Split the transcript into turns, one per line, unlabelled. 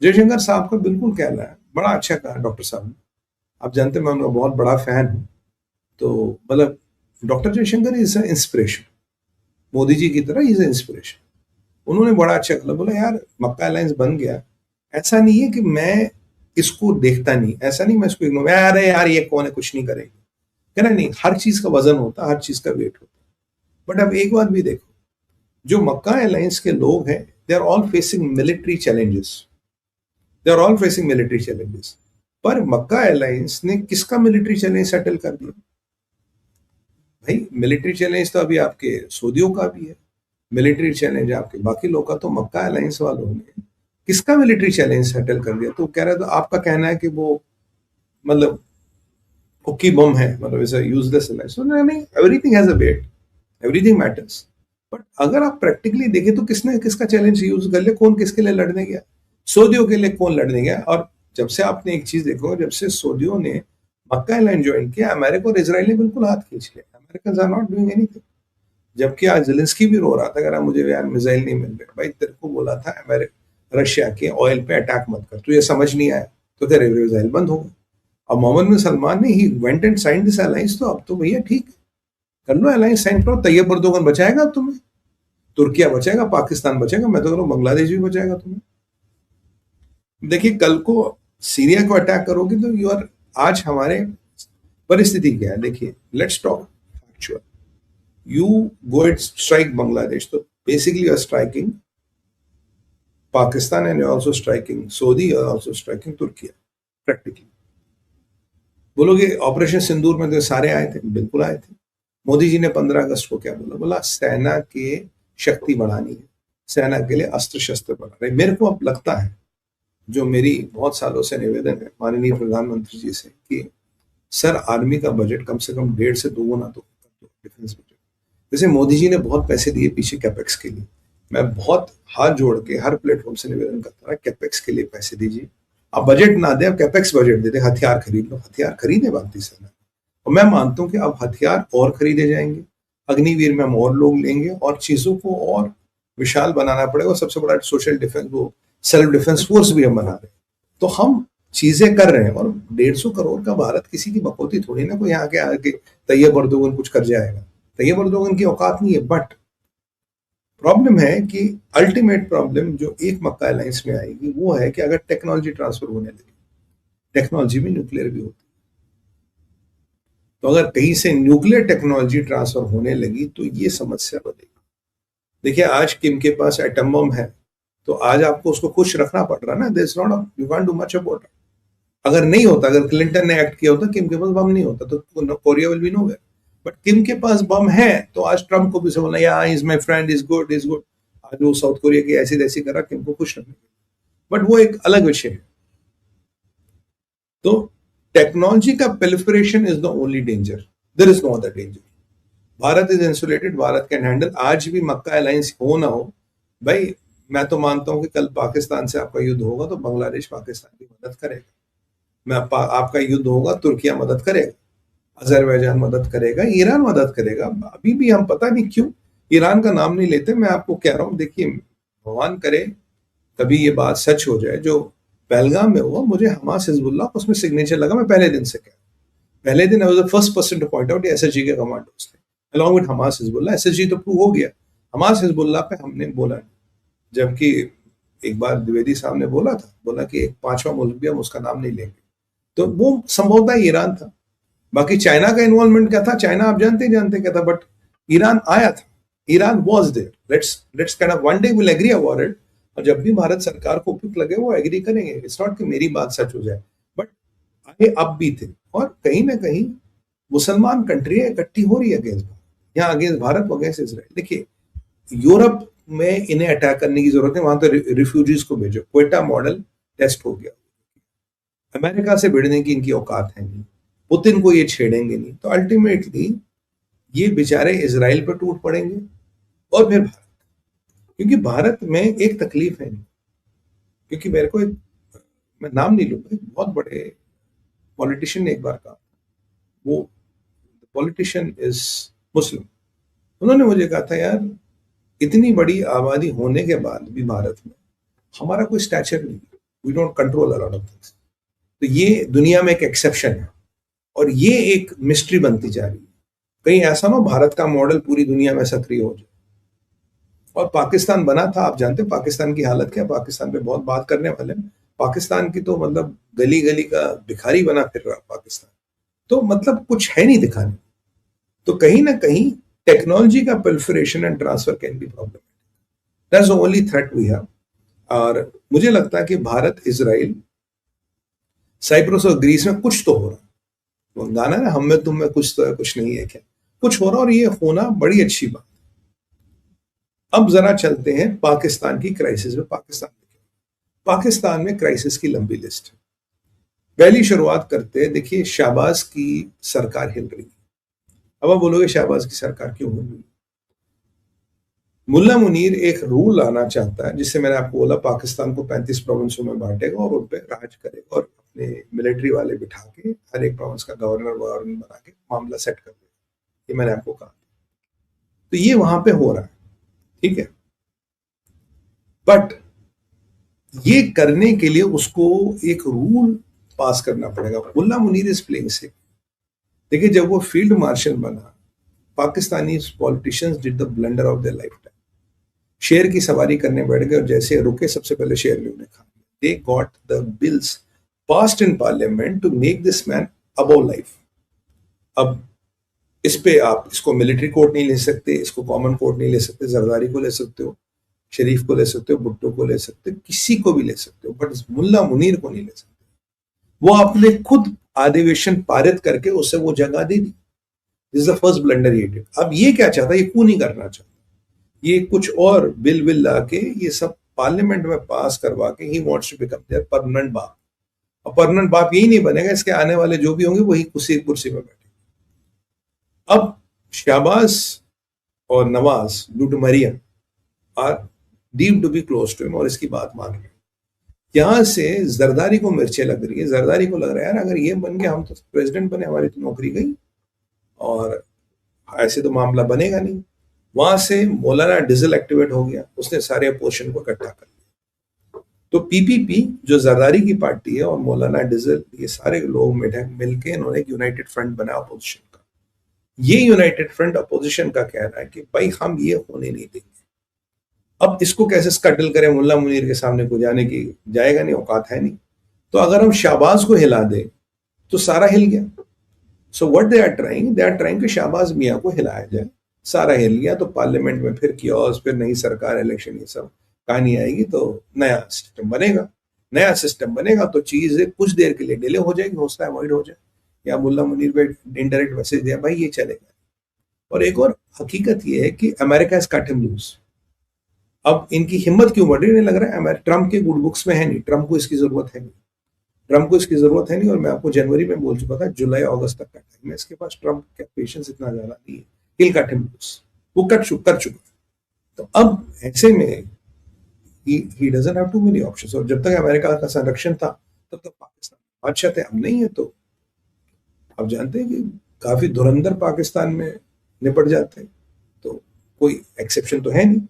जयशंकर साहब का बिल्कुल कहना है, बड़ा अच्छा कहा डॉक्टर साहब ने। आप जानते हैं मैं उनका बहुत बड़ा फैन हूँ। तो मतलब doctor Jaishankar is inspiration, Modi ji की तरह इज इंस्पिरेशन। उन्होंने बड़ा अच्छा कहा, बोला यार मक्का अलायंस बन गया, ऐसा नहीं है कि मैं इसको देखता नहीं, ऐसा नहीं मैं इसको इग्नोर, अरे यार ये कौन है कुछ नहीं करेगी, कहना नहीं, हर चीज का वजन होता है, हर चीज का वेट होता है। बट अब एक बात भी देखो, जो मक्का अलायंस के लोग हैं, they are all facing military challenges, they are all facing military challenges. पर मक्का अलायंस ने किसका मिलिट्री चैलेंज सेटल कर दिया? भाई मिलिट्री चैलेंज तो अभी आपके सऊदियों का भी है, मिलिट्री चैलेंज आपके बाकी लोग का, तो मक्का अलायंस वालों ने किसका मिलिट्री चैलेंज सेटल कर दिया? तो कह रहा है, तो आपका कहना है कि वो मतलब कुकी बम है, मतलब इज यूजलेस अलायंस। नहीं नहीं, everything has a weight, everything matters. But अगर आप प्रैक्टिकली देखें तो किसने किसका चैलेंज यूज कर लिया, कौन किसके लिए लड़ने गया? सऊदियों के लिए कौन लड़ने गया? और जब से आपने एक चीज देखो, जब से सऊदियों ने मक्का लाइन ज्वाइन किया, अमेरिका और इसराइल ने बिल्कुल हाथ खींच लिया, American are not doing anything. जबकि आज जेलेंस्की भी रो रहा था, अगर मुझे यार मिसाइल नहीं मिल रहे, भाई तेरे को बोला था अमेरिका रशिया के ऑयल पे अटैक मत कर, तुझे समझ नहीं आया तो तेरे मिसाइल बंद हो गए। अब मोहम्मद बिन सलमान ने he went and sign this alliance, तो अब तो भैया ठीक है, कर लो अलायंस, साइन करो, तैयब अर्दोगन बचाएगा अब तुम्हें, तुर्किया बचेगा, पाकिस्तान बचेगा, मैं तो कह रहा हूं बांग्लादेश भी बचाएगा तुम्हें। देखिए कल को सीरिया को अटैक करोगे तो यू आर, आज हमारे परिस्थिति क्या है देखिए, let's talk factual. You go and strike Bangladesh, तो basically you are striking Pakistan and you are also striking Saudi, you are also striking Turkiye practically. बोलोगे ऑपरेशन सिंदूर में तो सारे आए थे, बिल्कुल आए थे। मोदी जी ने 15 अगस्त को क्या बोला? बोला सेना के शक्ति बढ़ानी है, सेना के लिए अस्त्र शस्त्र बढ़ा रहे। मेरे को अब लगता है, जो मेरी बहुत सालों से निवेदन है माननीय प्रधानमंत्री जी से, कि सर आर्मी का बजट कम से कम 1.5 से 2 गुना तो डिफेंस बजट। जैसे मोदी जी ने बहुत पैसे दिए पीछे कैपेक्स के लिए, मैं बहुत हाथ जोड़ के हर प्लेटफॉर्म से निवेदन करता रहा, कैपेक्स के लिए पैसे दीजिए। अब बजट ना दे, अब कैपेक्स बजट दे दे, हथियार खरीद लो, हथियार खरीदे भारतीय सेना। और मैं मानता हूं कि अब हथियार और खरीदे जाएंगे, अग्निवीर में हम और लोग लेंगे, और चीजों को और विशाल बनाना पड़ेगा। और सबसे बड़ा सोशल डिफेंस, वो सेल्फ डिफेंस फोर्स भी हम बना रहे हैं। तो हम चीजें कर रहे हैं, और 150 करोड़ का भारत किसी की बकौती थोड़ी ना, कोई यहाँ के आके तैयब अर्दोगन कुछ कर जाएगा। तैयब अर्दोगन की औकात नहीं है। बट प्रॉब्लम है कि अल्टीमेट प्रॉब्लम जो एक मक्का अलायंस में आएगी वो है कि अगर टेक्नोलॉजी ट्रांसफर होने लगे, टेक्नोलॉजी में न्यूक्लियर भी होती है, तो अगर कहीं से न्यूक्लियर टेक्नोलॉजी ट्रांसफर होने लगी तो ये समस्या बनेगी। देखिए आज किम के पास एटम बम है, तो आज आपको उसको खुश रखना पड़ रहा है ना, this not, you can't do much about it. अगर नहीं होता, अगर क्लिंटन ने एक्ट किया होता, किम के पास बम नहीं होता, तो Korea will be nowhere. But Kim के पास बम है, तो आज ट्रम्प को भी से बोला या is my friend, is good, is good. आज वो साउथ कोरिया की ऐसी तैसी करा किम को खुश रखने। बट वो एक अलग विषय है। तो टेक्नोलॉजी का proliferation is the only danger, there is no other danger. Bharat is insulated, Bharat can handle. आज भी मक्का अलायंस हो ना हो, भाई मैं तो मानता हूं कि कल पाकिस्तान से आपका युद्ध होगा तो बांग्लादेश पाकिस्तान की मदद करेगा। आपका युद्ध होगा, तुर्किया मदद करेगा, अजरबैजान मदद करेगा, ईरान मदद करेगा। अभी भी हम पता नहीं क्यों ईरान का नाम नहीं लेते। मैं आपको कह रहा हूं, देखिए भगवान करे कभी ये बात सच हो जाए, जो पहलगाम में हुआ, मुझे हमास हिजबुल्लाह उसमें सिग्नेचर लगा। मैं पहले दिन से कह, पहले दिन I was the first person two point out SSG के कमांडोज थे along with Hamas Hezbollah. SSG तो प्रूव हो गया, हमास हिजबुल्लाह पे हमने बोला। जबकि एक बार द्विवेदी साहब ने बोला था, बोला कि एक पांचवा मुल्क भी हम उसका नाम नहीं लेंगे, तो वो संभवतः ईरान था। बाकी चाइना का इन्वॉल्वमेंट क्या था, चाइना आप जानते क्या था, बट ईरान आया था, Iran was there. Let's kind of one day will agree about it. और जब भी भारत सरकार को उपयुक्त लगे वो एग्री करेंगे। इट्स नॉट कि मेरी बात सच हो जाए, बट आगे अब भी थे। और कहीं ना कहीं मुसलमान कंट्रियां इकट्ठी हो रही है अगेंस्ट, यहाँ अगेंस्ट भारत, अगेंस्ट इसराइल। देखिए यूरोप में इन्हें अटैक करने की जरूरत है, वहां तो रिफ्यूजीज को भेजो, क्वेटा मॉडल टेस्ट हो गया। अमेरिका से भिड़ने की इनकी औकात है नहीं, पुतिन को ये छेड़ेंगे नहीं, तो अल्टीमेटली ये बेचारे इसराइल पर टूट पड़ेंगे और फिर भारत। क्योंकि भारत में एक तकलीफ है नहीं, क्योंकि मेरे को एक, मैं नाम नहीं लूंगा, एक बहुत बड़े पॉलिटिशियन ने एक बार कहा, वो पॉलिटिशियन इज मुस्लिम। उन्होंने मुझे कहा था यार, इतनी बड़ी आबादी होने के बाद भी भारत में हमारा कोई स्टैचर नहीं है। We don't control a lot of things. तो ये दुनिया में एक एक्सेप्शन है और ये एक मिस्ट्री बनती जा रही है। कहीं ऐसा ना भारत का मॉडल पूरी दुनिया में सक्रिय हो जाए। और पाकिस्तान बना था, आप जानते हैं पाकिस्तान की हालत क्या, पाकिस्तान पे बहुत बात करने वाले हैं। पाकिस्तान की तो मतलब गली गली का भिखारी बना फिर रहा पाकिस्तान, तो मतलब कुछ है नहीं दिखाने। तो कहीं ना कहीं टेक्नोलॉजी का proliferation and transfer can be problem, that's the only threat we have. और मुझे लगता है कि भारत, इजराइल, साइप्रस और ग्रीस में कुछ तो हो रहा है। वो गाना ना, हम में तुम में कुछ तो है कुछ नहीं है क्या, कुछ हो रहा, और ये होना बड़ी अच्छी बात। अब जरा चलते हैं पाकिस्तान की क्राइसिस में। पाकिस्तान में क्राइसिस की लंबी लिस्ट है। पहली शुरुआत करते हैं, देखिए शहबाज की सरकार हिल रही है। अब आप बोलोगे शहबाज की सरकार क्यों हिल रही है? मुल्ला मुनीर एक रूल लाना चाहता है, जिससे मैंने आपको बोला पाकिस्तान को 35 प्रोविंसों में बांटेगा और उन पर राज करेगा और अपने मिलिट्री वाले बिठा के हर एक प्रोविंस का गवर्नर बना के मामला सेट कर देगा। ये मैंने आपको कहा। तो ये वहां पे हो रहा है, ठीक है। बट ये करने के लिए उसको एक रूल पास करना पड़ेगा। मुल्ला मुनीर इज प्लेइंग सेफ। देखिए जब वो फील्ड मार्शल बना, Pakistani politicians did the blunder of their life time. शेर की सवारी करने बैठ गए और जैसे रुके सबसे पहले शेर ने उन्हें खा लिया। They got the bills passed in parliament to make this man above life. अब इस पे आप इसको मिलिट्री कोर्ट नहीं ले सकते, इसको कॉमन कोर्ट नहीं ले सकते, जरदारी को ले सकते हो, शरीफ को ले सकते हो, भुट्टो को ले सकते हो, किसी को भी ले सकते हो, बट मुल्ला मुनीर को नहीं ले सकते। वो आपने खुद अधिवेशन पारित करके उसे वो जगह दे दी। This is the first blunder he did. अब ये क्या चाहता है, ये क्यों नहीं करना चाहता, ये कुछ और बिल लाके ये सब पार्लियामेंट में पास करवा के he wants to become their permanent बाप। और परमानेंट बाप यही नहीं बनेगा, इसके आने वाले जो भी होंगे वही उसी कुर्सी में बैठे। अब शहबाज और नवाज लुटमरियन are deemed to be close to him और इसकी बात मान रहे हैं। यहां से जरदारी को मिर्चें लग रही है। जरदारी को लग रहा है यार अगर ये बन गया हम तो प्रेसिडेंट बने, हमारी तो नौकरी गई और ऐसे तो मामला बनेगा नहीं। वहां से मौलाना डिजल एक्टिवेट हो गया, उसने सारे अपोजिशन को इकट्ठा कर लिया। तो पीपीपी जो जरदारी की पार्टी है और मौलाना डिजल, ये सारे लोग मिलकर इन्होंने एक यूनाइटेड फ्रंट बनाया अपोजिशन का। ये यूनाइटेड फ्रंट अपोजिशन का कहना है कि भाई हम ये होने नहीं देंगे। अब इसको कैसे स्कटल करें, मुल्ला मुनीर के सामने को जाने की जाएगा नहीं, औकात है नहीं। तो अगर हम शहबाज को हिला दें तो सारा हिल गया। So what they are trying कि शहबाज मियां को हिलाया जाए। सारा हिल गया तो पार्लियामेंट में फिर कियोस, फिर नई सरकार, इलेक्शन, ये सब कहानी आएगी तो नया सिस्टम बनेगा। नया सिस्टम बनेगा तो चीजें कुछ देर के लिए डिले हो जाएगी, हो सकता है अवॉइड हो जाए, या मुल्ला मुनीर पे इनडायरेक्ट मैसेज दिया भाई ये चलेगा। और एक और हकीकत ये है कि America is cut him loose. अब इनकी हिम्मत क्यों बढ़ रही है, लग रहा है ट्रम्प के गुड बुक्स में है नहीं, ट्रम्प को इसकी जरूरत है नहीं, ट्रम्प को इसकी जरूरत है नहीं। और मैं आपको जनवरी में बोल चुका था जुलाई अगस्त तक का टाइम है इसके पास, ट्रम्प का पेशेंस इतना ज्यादा नहीं है। हिल कट हिम लूज, वो कर चुका। तो अब ऐसे में he doesn't have too many options। और जब तक अमेरिका का संरक्षण था तब तक पाकिस्तान बादशाह थे, अब नहीं है। तो आप जानते हैं कि काफी धुरंधर पाकिस्तान में निपट जाते हैं, तो कोई एक्सेप्शन तो है नहीं।